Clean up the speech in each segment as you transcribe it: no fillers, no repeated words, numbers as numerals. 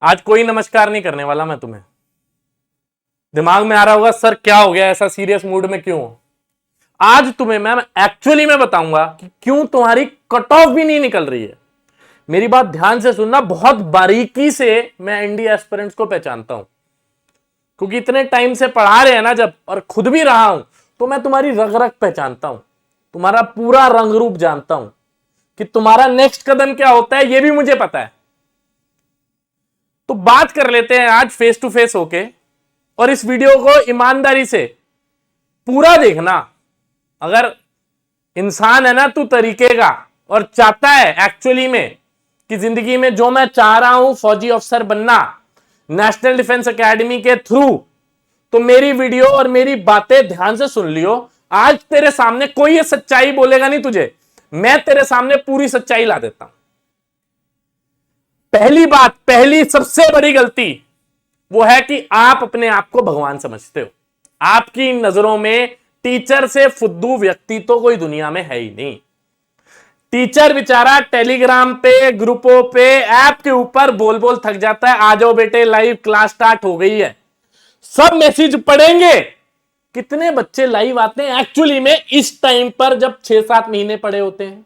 आज कोई नमस्कार नहीं करने वाला मैं तुम्हें। दिमाग में आ रहा होगा सर क्या हो गया, ऐसा सीरियस मूड में क्यों हो। आज तुम्हें मैं एक्चुअली में बताऊंगा कि क्यों तुम्हारी कट ऑफ भी नहीं निकल रही है। मेरी बात ध्यान से सुनना, बहुत बारीकी से मैं एनडीए एस्पिरेंट्स को पहचानता हूं, क्योंकि इतने टाइम से पढ़ा रहे हैं ना जब, और खुद भी रहा हूं, तो मैं तुम्हारी रग रग पहचानता हूं, तुम्हारा पूरा रंग रूप जानता हूं कि तुम्हारा नेक्स्ट कदम क्या होता है, यह भी मुझे पता है। तो बात कर लेते हैं आज फेस टू फेस होके, और इस वीडियो को ईमानदारी से पूरा देखना। अगर इंसान है ना तू तरीके का, और चाहता है एक्चुअली में कि जिंदगी में जो मैं चाह रहा हूं फौजी अफसर बनना नेशनल डिफेंस एकेडमी के थ्रू, तो मेरी वीडियो और मेरी बातें ध्यान से सुन लियो। आज तेरे सामने कोई ये सच्चाई बोलेगा नहीं तुझे, मैं तेरे सामने पूरी सच्चाई ला देता हूं। पहली बात, पहली सबसे बड़ी गलती वो है कि आप अपने आप को भगवान समझते हो। आपकी नजरों में टीचर से फुद्दू व्यक्ति तो कोई दुनिया में है ही नहीं। टीचर बेचारा टेलीग्राम पे, ग्रुपों पे, ऐप के ऊपर बोल बोल थक जाता है, आ जाओ बेटे लाइव क्लास स्टार्ट हो गई है, सब मैसेज पढ़ेंगे। कितने बच्चे लाइव आते हैं एक्चुअली में इस टाइम पर जब 6-7 महीने पड़े होते हैं।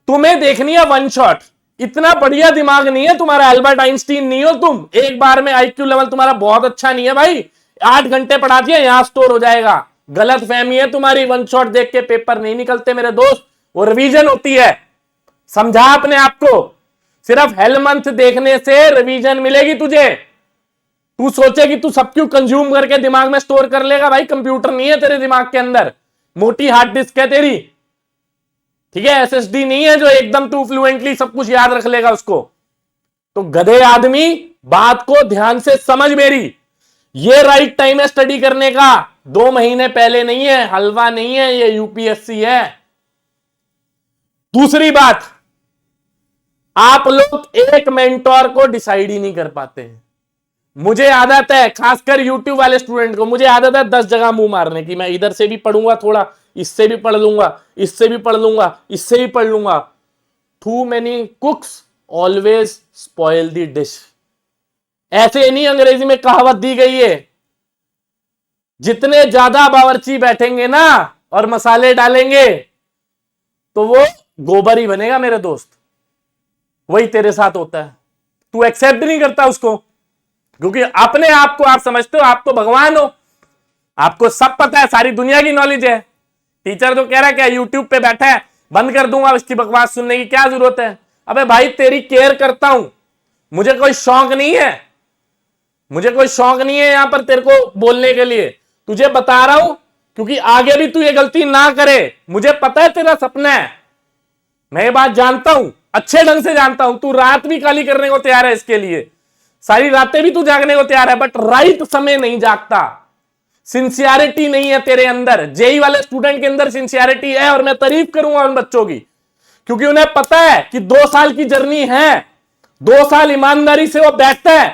तुम्हें देखनी है वन शॉट। इतना बढ़िया दिमाग नहीं है तुम्हारा, एल्बर्ट आइंस्टीन नहीं हो तुम। एक बार में आईक्यू लेवल तुम्हारा बहुत अच्छा नहीं है भाई। 8 घंटे पढ़ा दिया यहां स्टोर हो जाएगा। गलत फहमी है तुम्हारी, वन शॉट देख के पेपर नहीं निकलते मेरे दोस्त, वो रिवीजन होती है। समझा अपने आप को, सिर्फ हेलमंथ देखने से रिवीजन मिलेगी तुझे। तू सोचे कि तू सब क्यों कंज्यूम करके दिमाग में स्टोर कर लेगा, भाई कंप्यूटर नहीं है तेरे दिमाग के अंदर, मोटी हार्ड डिस्क है तेरी, ठीक है। एसएसडी नहीं है जो एकदम तू फ्लुएंटली सब कुछ याद रख लेगा उसको। तो गधे आदमी, बात को ध्यान से समझ मेरी। ये राइट टाइम है स्टडी करने का, 2 महीने पहले नहीं है, हलवा नहीं है, ये यूपीएससी है। दूसरी बात, आप लोग एक मेंटोर को डिसाइड ही नहीं कर पाते हैं। मुझे आदत है, खासकर यूट्यूब वाले स्टूडेंट को, मुझे आदत है 10 जगह मुंह मारने की। मैं इधर से भी पढ़ूंगा थोड़ा, इससे भी पढ़ लूंगा, इससे भी पढ़ लूंगा, इससे भी पढ़ लूंगा। Too many cooks always spoil the dish. ऐसे नहीं अंग्रेजी में कहावत दी गई है। जितने ज्यादा बावर्ची बैठेंगे ना और मसाले डालेंगे तो वो गोबर ही बनेगा मेरे दोस्त। वही तेरे साथ होता है, तू एक्सेप्ट नहीं करता उसको, क्योंकि अपने आप को आप समझते हो आप तो भगवान हो, आपको सब पता है, सारी दुनिया की नॉलेज है। टीचर तो कह रहा है क्या यूट्यूब पे बैठा है, बंद कर दूंगा, इसकी बकवास सुनने की क्या जरूरत है। अबे भाई तेरी केयर करता हूं, मुझे कोई शौक नहीं है, मुझे कोई शौक नहीं है यहां पर तेरे को बोलने के लिए। तुझे बता रहा हूं क्योंकि आगे भी तू ये गलती ना करे। मुझे पता है तेरा सपना है, मैं ये बात जानता हूं, अच्छे ढंग से जानता हूं। तू रात भी खाली करने को तैयार है इसके लिए, सारी रातें भी तू जागने को तैयार है, बट राइट समय नहीं जागता। सिंसियरिटी नहीं है तेरे अंदर। जेई वाले स्टूडेंट के अंदर सिंसियरिटी है, और मैं तारीफ करूंगा उन बच्चों की, क्योंकि उन्हें पता है कि 2 साल की जर्नी है, 2 साल ईमानदारी से वो बैठता है।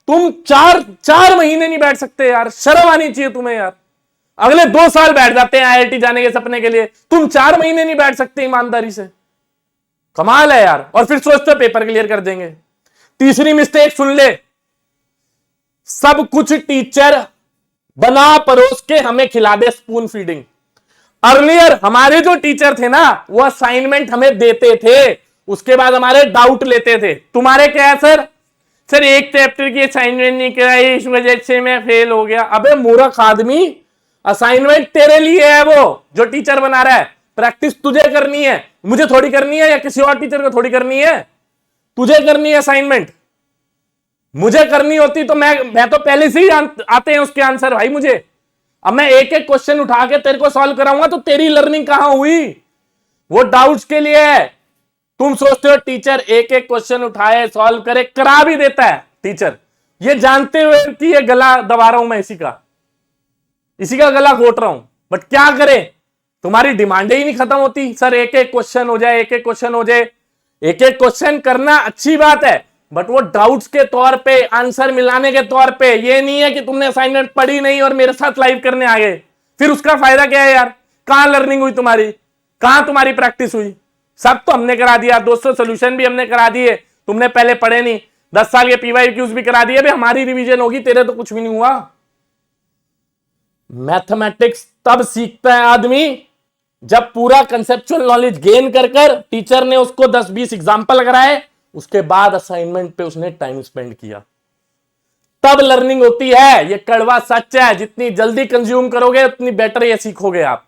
तुम 4 महीने नहीं बैठ सकते यार, शर्म आनी चाहिए तुम्हें यार। अगले 2 साल बैठ जाते हैं आईआईटी जाने के सपने के लिए, तुम 4 महीने नहीं बैठ सकते ईमानदारी से। कमाल है यार। और फिर सोचते हो पेपर क्लियर कर देंगे। तीसरी मिस्टेक सुन ले, सब कुछ टीचर बना परोस के हमें खिला दे, स्पून फीडिंग। अर्लियर हमारे जो टीचर थे ना, वो असाइनमेंट हमें देते थे, उसके बाद हमारे डाउट लेते थे। तुम्हारे क्या है सर, सर एक चैप्टर की असाइनमेंट नहीं कराई, इस वजह से मैं फेल हो गया। अबे मूर्ख आदमी, असाइनमेंट तेरे लिए है, वो जो टीचर बना रहा है। प्रैक्टिस तुझे करनी है, मुझे थोड़ी करनी है, या किसी और टीचर को थोड़ी करनी है। तुझे करनी है असाइनमेंट, मुझे करनी होती तो मैं तो पहले से ही आते हैं उसके आंसर भाई मुझे। अब मैं एक एक क्वेश्चन उठा के तेरे को सॉल्व कराऊंगा तो तेरी लर्निंग कहां हुई, वो डाउट्स के लिए है। तुम सोचते हो टीचर एक एक क्वेश्चन उठाए सॉल्व करे, करा भी देता है टीचर, ये जानते हुए कि ये गला दबा रहा हूं मैं, इसी का गला घोट रहा हूं। बट क्या करे, तुम्हारी डिमांडें ही नहीं खत्म होती। सर एक एक क्वेश्चन हो जाए, एक एक क्वेश्चन हो जाए। एक एक क्वेश्चन करना अच्छी बात है, बट वो डाउट्स के तौर पे, आंसर मिलाने के तौर पे। ये नहीं है कि तुमने असाइनमेंट पढ़ी नहीं और मेरे साथ लाइव करने आ गए, फिर उसका फायदा क्या है यार। कहां लर्निंग हुई तुम्हारी, कहां तुम्हारी प्रैक्टिस हुई। सब तो हमने करा दिया दोस्तों, सोल्यूशन भी हमने करा दिए, तुमने पहले पढ़े नहीं। 10 साल के PYQs भी करा दिए, हमारी रिवीजन होगी, तेरे तो कुछ भी नहीं हुआ। मैथमेटिक्स तब सीखता है आदमी जब पूरा कंसेप्चुअल नॉलेज गेन कर कर टीचर ने उसको 10-20 एग्जाम्पल कराए, उसके बाद असाइनमेंट पे उसने टाइम स्पेंड किया, तब लर्निंग होती है। ये कड़वा सच है, जितनी जल्दी कंज्यूम करोगे उतनी बेटर ये सीखोगे आप।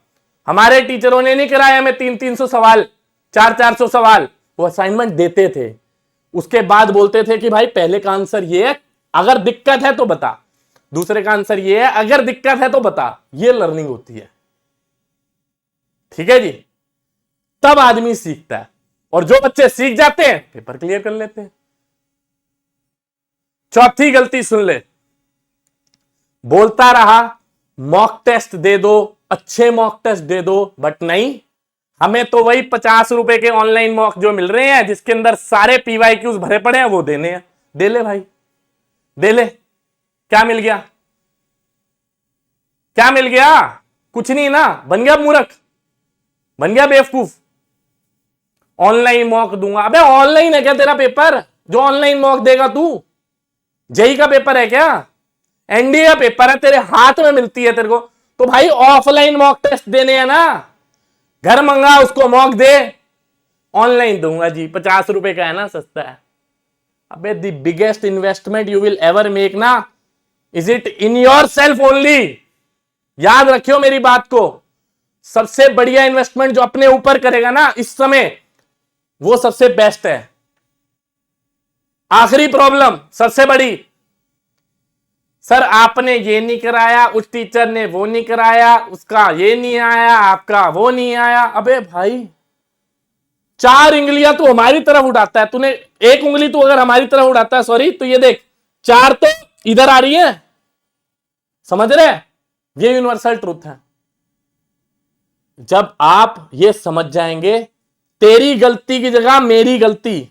हमारे टीचरों ने नहीं कराया हमें 300-300 सवाल, 400-400 सवाल, वो असाइनमेंट देते थे, उसके बाद बोलते थे कि भाई पहले का आंसर ये है, अगर दिक्कत है तो बता, दूसरे का आंसर ये है, अगर दिक्कत है तो बता। ये लर्निंग होती है, ठीक है जी। तब आदमी सीखता है, और जो बच्चे सीख जाते हैं पेपर क्लियर कर लेते हैं। चौथी गलती सुन ले, बोलता रहा मॉक टेस्ट दे दो, अच्छे मॉक टेस्ट दे दो, बट नहीं, हमें तो वही 50 रुपए के ऑनलाइन मॉक जो मिल रहे हैं जिसके अंदर सारे PYQs भरे पड़े हैं वो देने हैं। दे ले भाई, दे ले। क्या मिल गया? क्या मिल गया? कुछ नहीं ना, बन गया मूर्ख, बन गया बेवकूफ। ऑनलाइन मॉक दूंगा, अबे ऑनलाइन है क्या तेरा पेपर जो ऑनलाइन मॉक देगा तू? जेई का पेपर है क्या? एनडीए का पेपर है, तेरे हाथ में मिलती है तेरे को, तो भाई ऑफलाइन मॉक टेस्ट देने हैं ना, घर मंगा उसको मॉक दे। ऑनलाइन दूंगा जी, 50 रुपए का है ना, सस्ता है। अबे the biggest investment you will ever make ना, is it in yourself only. याद रखियो मेरी बात को, सबसे बढ़िया इन्वेस्टमेंट जो अपने ऊपर करेगा ना इस समय, वो सबसे बेस्ट है। आखिरी प्रॉब्लम सबसे बड़ी, सर आपने ये नहीं कराया, उस टीचर ने वो नहीं कराया, उसका ये नहीं आया, आपका वो नहीं आया। अबे भाई 4 उंगलियां तू हमारी तरफ उठाता है, तूने एक उंगली तू अगर हमारी तरफ उठाता है, सॉरी, तो ये देख 4 तो इधर आ रही है, समझ रहे? ये यूनिवर्सल ट्रूथ है। जब आप ये समझ जाएंगे, तेरी गलती की जगह मेरी गलती,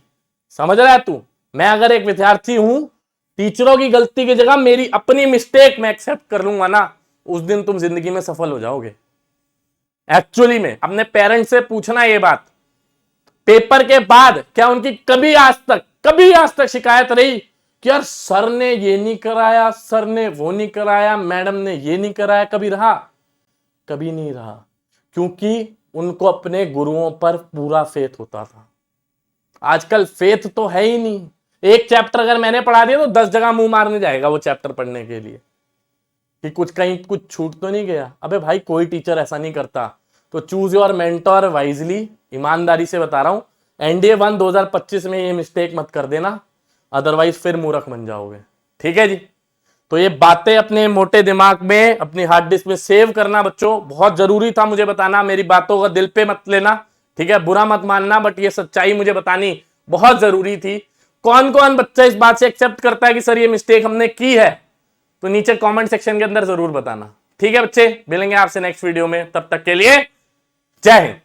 समझ रहा है तू? मैं अगर एक विद्यार्थी हूं, टीचरों की गलती की जगह मेरी अपनी मिस्टेक मैं एक्सेप्ट कर लूंगा ना, उस दिन तुम जिंदगी में सफल हो जाओगे। एक्चुअली में अपने पेरेंट्स से पूछना ये बात, पेपर के बाद क्या उनकी कभी आज तक शिकायत रही कि यार सर ने ये नहीं कराया, सर ने वो नहीं कराया, मैडम ने ये नहीं कराया? कभी रहा? कभी नहीं रहा, क्योंकि उनको अपने गुरुओं पर पूरा फेथ होता था। आजकल फेथ तो है ही नहीं। एक चैप्टर अगर मैंने पढ़ा दिया तो 10 जगह मुंह मारने जाएगा वो चैप्टर पढ़ने के लिए कि कुछ कहीं कुछ छूट तो नहीं गया। अबे भाई कोई टीचर ऐसा नहीं करता, तो चूज योर मेंटोर वाइजली। ईमानदारी से बता रहा हूं, एनडीए 1 2025 में ये मिस्टेक मत कर देना, अदरवाइज फिर मूर्ख बन जाओगे, ठीक है जी। तो ये बातें अपने मोटे दिमाग में, अपनी हार्ड डिस्क में सेव करना बच्चों, बहुत जरूरी था मुझे बताना। मेरी बातों का दिल पे मत लेना, ठीक है, बुरा मत मानना, बट ये सच्चाई मुझे बतानी बहुत जरूरी थी। कौन कौन बच्चा इस बात से एक्सेप्ट करता है कि सर ये मिस्टेक हमने की है, तो नीचे कमेंट सेक्शन के अंदर जरूर बताना, ठीक है बच्चे। मिलेंगे आपसे नेक्स्ट वीडियो में, तब तक के लिए जय हिंद।